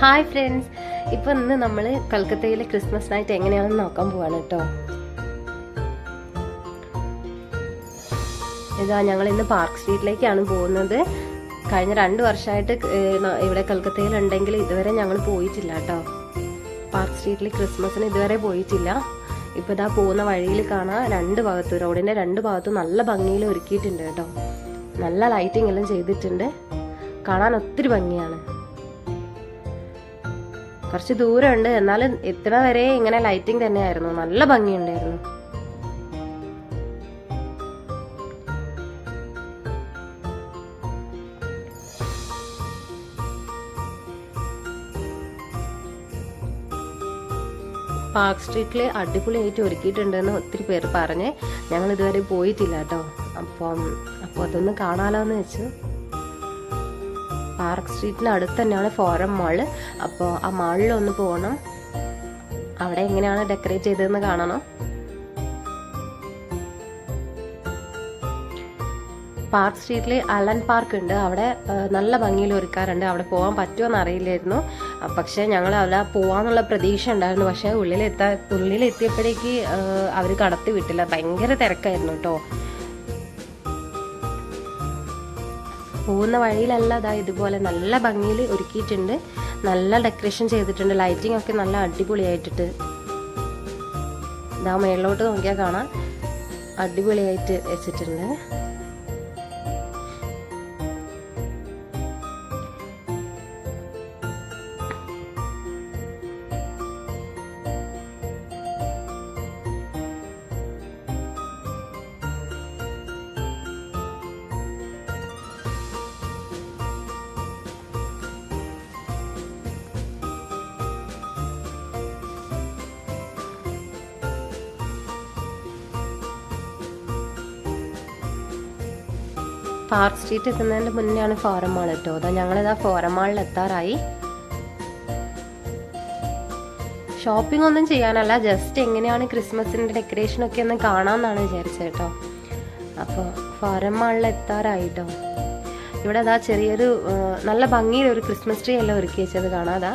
Hi friends, ഇപ്പോൾ ഇന്ന് നമ്മൾ കൽക്കത്തയിലെ ക്രിസ്മസ് നൈറ്റ് എങ്ങനെയാണെന്ന് നോക്കാൻ പോവാണ് കേട്ടോ. ഇതാ ഞങ്ങൾ ഇന്ന് പാർക്ക് സ്ട്രീറ്റിലേക്കാണ് പോകുന്നത്. കഴിഞ്ഞ 2 വർഷമായിട്ട് ഇവിടെ കൽക്കത്തയിലുണ്ടെങ്കിൽ ഇതുവരെ ഞങ്ങൾ പോയിട്ടില്ല കേട്ടോ. പാർക്ക് സ്ട്രീറ്റിൽ ക്രിസ്മസിന് ഇതുവരെ പോയിട്ടില്ല. ഇപ്പോൾ ഇതാ പോകുന്ന വഴിയിൽ കാണാം, 2 ഭാഗത്തും റോഡിൻ്റെ 2 ഭാഗത്തും നല്ല ഭംഗിയിൽ ഒരുക്കിയിട്ടുണ്ട് കേട്ടോ. നല്ല ലൈറ്റിംഗ് എല്ലാം ചെയ്തിട്ടുണ്ട്, കാണാൻ ഒത്തിരി ഭംഗിയാണ്. കുറച്ച് ദൂരമുണ്ട്, എന്നാലും എത്ര വരെ ഇങ്ങനെ ലൈറ്റിംഗ് തന്നെയായിരുന്നു, നല്ല ഭംഗിയുണ്ടായിരുന്നു. പാർക്ക് സ്ട്രീറ്റിൽ അടിപൊളിയായിട്ട് ഒരുക്കിയിട്ടുണ്ടെന്ന് ഒത്തിരി പേര് പറഞ്ഞ്, ഞങ്ങൾ ഇതുവരെ പോയിട്ടില്ല കേട്ടോ. അപ്പോൾ അതൊന്ന് കാണാലോ എന്ന് വെച്ചു. പാർക്ക് സ്ട്രീറ്റിന് അടുത്ത് തന്നെയാണ് ഫോറം മാള്. അപ്പോൾ ആ മാളിൽ ഒന്ന് പോകണം, അവിടെ എങ്ങനെയാണ് ഡെക്കറേറ്റ് ചെയ്തതെന്ന് കാണണം. പാർക്ക് സ്ട്രീറ്റിൽ അലൻ പാർക്ക് ഉണ്ട്, അവിടെ നല്ല ഭംഗിയിൽ ഒരുക്കാറുണ്ട്. അവിടെ പോകാൻ പറ്റുമോ അറിയില്ലായിരുന്നു, പക്ഷേ ഞങ്ങൾ അവിടെ പോകാമെന്നുള്ള പ്രതീക്ഷ ഉണ്ടായിരുന്നു. പക്ഷേ ഉള്ളിലെത്തിയപ്പോഴേക്ക് അവർ കടത്തി വിട്ടില്ല, ഭയങ്കര തിരക്കായിരുന്നു കേട്ടോ. പോകുന്ന വഴിയിലല്ല അതാ ഇതുപോലെ നല്ല ഭംഗിയിൽ ഒരുക്കിയിട്ടുണ്ട്, നല്ല ഡെക്കറേഷൻ ചെയ്തിട്ടുണ്ട്, ലൈറ്റിംഗ് ഒക്കെ നല്ല അടിപൊളിയായിട്ടിട്ട്. ഇതാ മേളിലോട്ട് നോക്കിയാൽ കാണാം, അടിപൊളിയായിട്ട് വെച്ചിട്ടുണ്ട്. പാർക്ക് സ്ട്രീറ്റ് എത്തുന്നതിൻ്റെ മുന്നെയാണ് ഫോറം മാൾ കേട്ടോ. അതാ ഞങ്ങളിതാ ഫോറം മാളിൽ എത്താറായി. ഷോപ്പിംഗ് ഒന്നും ചെയ്യാനല്ല, ജസ്റ്റ് എങ്ങനെയാണ് ക്രിസ്മസിൻ്റെ ഡെക്കറേഷനൊക്കെ ഒന്ന് കാണാമെന്നാണ് വിചാരിച്ചത് കേട്ടോ. അപ്പോൾ ഫോറം മാളിൽ എത്താറായി കേട്ടോ. ഇവിടെ അതാ ചെറിയൊരു നല്ല ഭംഗിയിലൊരു ക്രിസ്മസ് ട്രീ എല്ലാം ഒരുക്കി വെച്ചത് കാണാം. അതാ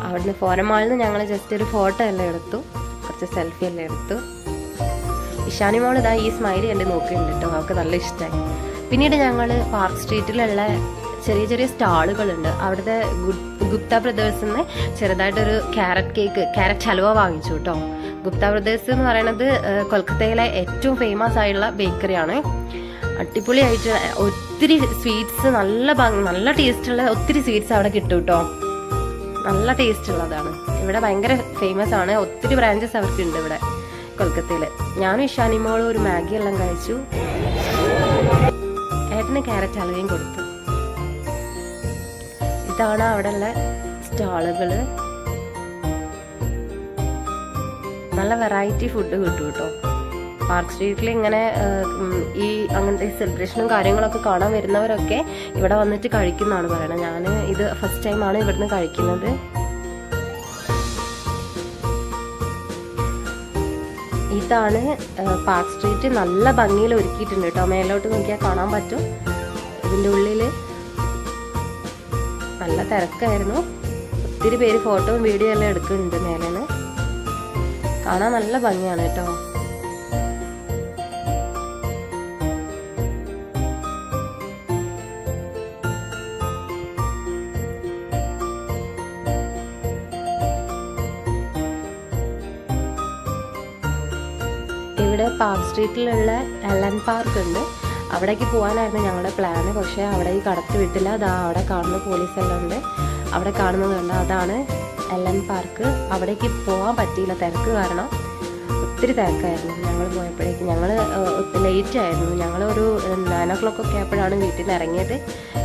അവിടുന്ന് ഫോറം മാളിൽ നിന്ന് ഞങ്ങൾ ജസ്റ്റ് ഒരു ഫോട്ടോ എല്ലാം എടുത്തു, കുറച്ച് സെൽഫി എല്ലാം എടുത്തു. ഇഷാനി മോൾ ഇതാ ഈ സ്മൈലി എൻ്റെ നോക്കുന്നുണ്ട് കേട്ടോ, അവൾക്ക് നല്ല ഇഷ്ടമായി. പിന്നീട് ഞങ്ങൾ പാർക്ക് സ്ട്രീറ്റിലുള്ള ചെറിയ ചെറിയ സ്റ്റാളുകളുണ്ട്, അവിടുത്തെ ഗുപ്ത ബ്രദേഴ്സിൽ നിന്ന് ചെറുതായിട്ടൊരു ക്യാരറ്റ് ഹലുവ വാങ്ങിച്ചു കേട്ടോ. ഗുപ്ത ബ്രദേഴ്സ് എന്ന് പറയുന്നത് കൊൽക്കത്തയിലെ ഏറ്റവും ഫേമസ് ആയിട്ടുള്ള ബേക്കറിയാണ്. അടിപൊളിയായിട്ട് ഒത്തിരി സ്വീറ്റ്സ്, നല്ല ടേസ്റ്റുള്ള ഒത്തിരി സ്വീറ്റ്സ് അവിടെ കിട്ടും കേട്ടോ. നല്ല ടേസ്റ്റ് ഉള്ളതാണ്, ഇവിടെ ഭയങ്കര ഫേമസ് ആണ്. ഒത്തിരി ബ്രാഞ്ചസ് അവർക്കുണ്ട് ഇവിടെ കൊൽക്കത്തയിൽ. ഞാനും ഇഷാനിമോളും ഒരു മാഗി എല്ലാം കഴിച്ചു, ഏട്ടന് ക്യാരറ്റ് ഹലുവയും കൊടുത്തു. ഇതാണ് അവിടെയുള്ള സ്റ്റാളുകൾ, നല്ല വെറൈറ്റി ഫുഡ് കിട്ടും കേട്ടോ. പാർക്ക് സ്ട്രീറ്റിൽ ഇങ്ങനെ ഈ അങ്ങനത്തെ സെലിബ്രേഷനും കാര്യങ്ങളൊക്കെ കാണാൻ വരുന്നവരൊക്കെ ഇവിടെ വന്നിട്ട് കഴിക്കുന്നതാണ് പറയണത്. ഞാൻ ഇത് ഫസ്റ്റ് ടൈമാണ് ഇവിടുന്ന് കഴിക്കുന്നത്. ഇതാണ് പാർക്ക് സ്ട്രീറ്റ്, നല്ല ഭംഗിയിൽ ഒരുക്കിയിട്ടുണ്ട് കേട്ടോ. മേലോട്ട് നോക്കിയാൽ കാണാൻ പറ്റും. ഇതിൻ്റെ ഉള്ളിൽ നല്ല തിരക്കായിരുന്നു, ഒത്തിരി പേര് ഫോട്ടോയും വീഡിയോ എല്ലാം എടുക്കുന്നുണ്ട്. മേലേന്ന് കാണാൻ നല്ല ഭംഗിയാണ് കേട്ടോ. ഇവിടെ പാർക്ക് സ്ട്രീറ്റിലുള്ള എലൻ പാർക്ക് ഉണ്ട്, അവിടേക്ക് പോകാനായിരുന്നു ഞങ്ങളുടെ പ്ലാന്. പക്ഷേ അവിടേക്ക് കടത്തി വിട്ടില്ല. അതാ അവിടെ കാണുന്ന പോലീസെല്ലാം ഉണ്ട്, അവിടെ കാണുന്നത് കണ്ട അതാണ് എലൻ പാർക്ക്. അവിടേക്ക് പോകാൻ പറ്റിയില്ല, തിരക്ക് കാരണം. ഒത്തിരി തിരക്കായിരുന്നു ഞങ്ങൾ പോയപ്പോഴേക്ക്. ഞങ്ങൾ ലേറ്റ് ആയിരുന്നു, ഞങ്ങളൊരു 9 o'clock ഒക്കെ ആയപ്പോഴാണ് വീട്ടിൽ നിന്ന് ഇറങ്ങിയത്.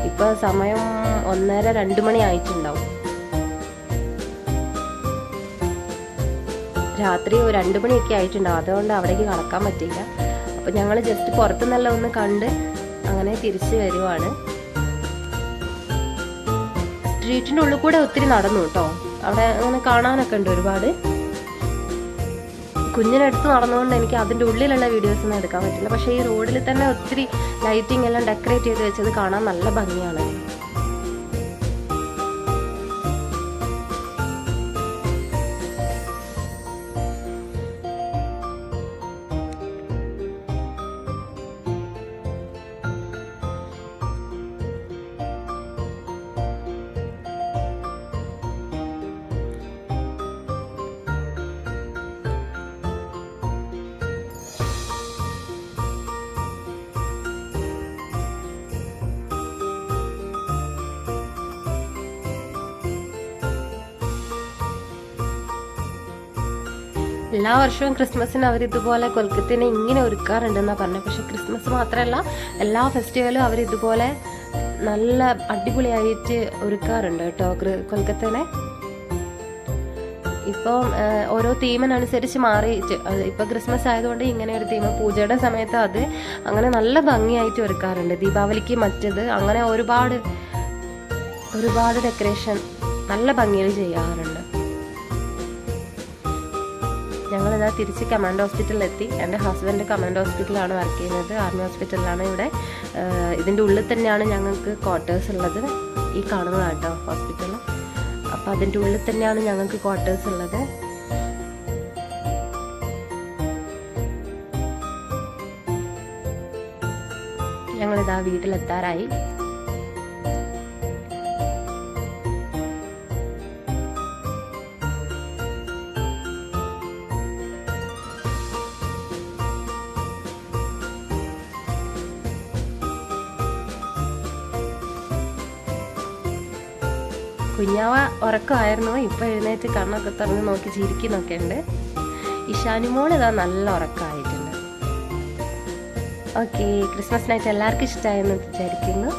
ഇപ്പോൾ സമയം 1:30-2 മണി ആയിട്ടുണ്ടാവും. രാത്രി 2 മണിയൊക്കെ ആയിട്ടുണ്ടാവും, അതുകൊണ്ട് അവിടേക്ക് കടക്കാൻ പറ്റില്ല. അപ്പോൾ ഞങ്ങൾ ജസ്റ്റ് പുറത്തുനിന്നെല്ലാം ഒന്ന് കണ്ട് അങ്ങനെ തിരിച്ച് വരുവാണ്. സ്ട്രീറ്റിൻ്റെ ഉള്ളിൽ കൂടെ ഒത്തിരി നടന്നു കേട്ടോ. അവിടെ അങ്ങനെ കാണാനൊക്കെ ഉണ്ട് ഒരുപാട്. കുഞ്ഞിനടുത്ത് നടന്നുകൊണ്ട് എനിക്ക് അതിൻ്റെ ഉള്ളിലുള്ള വീഡിയോസൊന്നും എടുക്കാൻ പറ്റില്ല. പക്ഷേ ഈ റോഡിൽ തന്നെ ഒത്തിരി ലൈറ്റിംഗ് എല്ലാം ഡെക്കറേറ്റ് ചെയ്ത് വെച്ചത് കാണാൻ നല്ല ഭംഗിയാണ്. എല്ലാ വർഷവും ക്രിസ്മസിന് അവരിതുപോലെ കൊൽക്കത്തനെ ഇങ്ങനെ ഒരുക്കാറുണ്ടെന്നാണ് പറഞ്ഞത്. പക്ഷെ ക്രിസ്മസ് മാത്രമല്ല, എല്ലാ ഫെസ്റ്റിവലും അവരിതുപോലെ നല്ല അടിപൊളിയായിട്ട് ഒരുക്കാറുണ്ട് കേട്ടോ കൊൽക്കത്തനെ. ഇപ്പം ഓരോ തീമിനനുസരിച്ച് മാറി. ഇപ്പം ക്രിസ്മസ് ആയതുകൊണ്ട് ഇങ്ങനെ ഒരു തീം, പൂജയുടെ സമയത്ത് അത് അങ്ങനെ നല്ല ഭംഗിയായിട്ട് ഒരുക്കാറുണ്ട്. ദീപാവലിക്ക് മറ്റത്, അങ്ങനെ ഒരുപാട് ഡെക്കറേഷൻ നല്ല ഭംഗിയിൽ ചെയ്യാറുണ്ട്. ഞങ്ങളിതാ തിരിച്ച് കമാൻഡ് ഹോസ്പിറ്റലിൽ എത്തി. എൻ്റെ ഹസ്ബൻഡ് കമാൻഡ് ഹോസ്പിറ്റലിലാണ് വർക്ക് ചെയ്യുന്നത്, ആർമി ഹോസ്പിറ്റലിലാണ്. ഇവിടെ ഇതിൻ്റെ ഉള്ളിൽ തന്നെയാണ് ഞങ്ങൾക്ക് ക്വാർട്ടേഴ്സ് ഉള്ളത്. ഈ കാണുന്നതാണ് കേട്ടോ ഹോസ്പിറ്റൽ. അപ്പം അതിൻ്റെ ഉള്ളിൽ തന്നെയാണ് ഞങ്ങൾക്ക് ക്വാർട്ടേഴ്സ് ഉള്ളത്. ഞങ്ങളിതാ വീട്ടിലെത്താറായി. കുഞ്ഞാവ ഉറക്കമായിരുന്നു. ഇപ്പം എഴുന്നേറ്റ് കണ്ണൊക്കെ തുറന്ന് നോക്കി ചിരിക്കുന്നൊക്കെ ഉണ്ട്. ഇഷാനിമോൾ ഇതാ നല്ല ഉറക്കമായിട്ടുണ്ട്. ഓക്കെ, ക്രിസ്മസ് നൈറ്റ് എല്ലാവർക്കും ഇഷ്ടമായെന്ന് വിചാരിക്കുന്നു.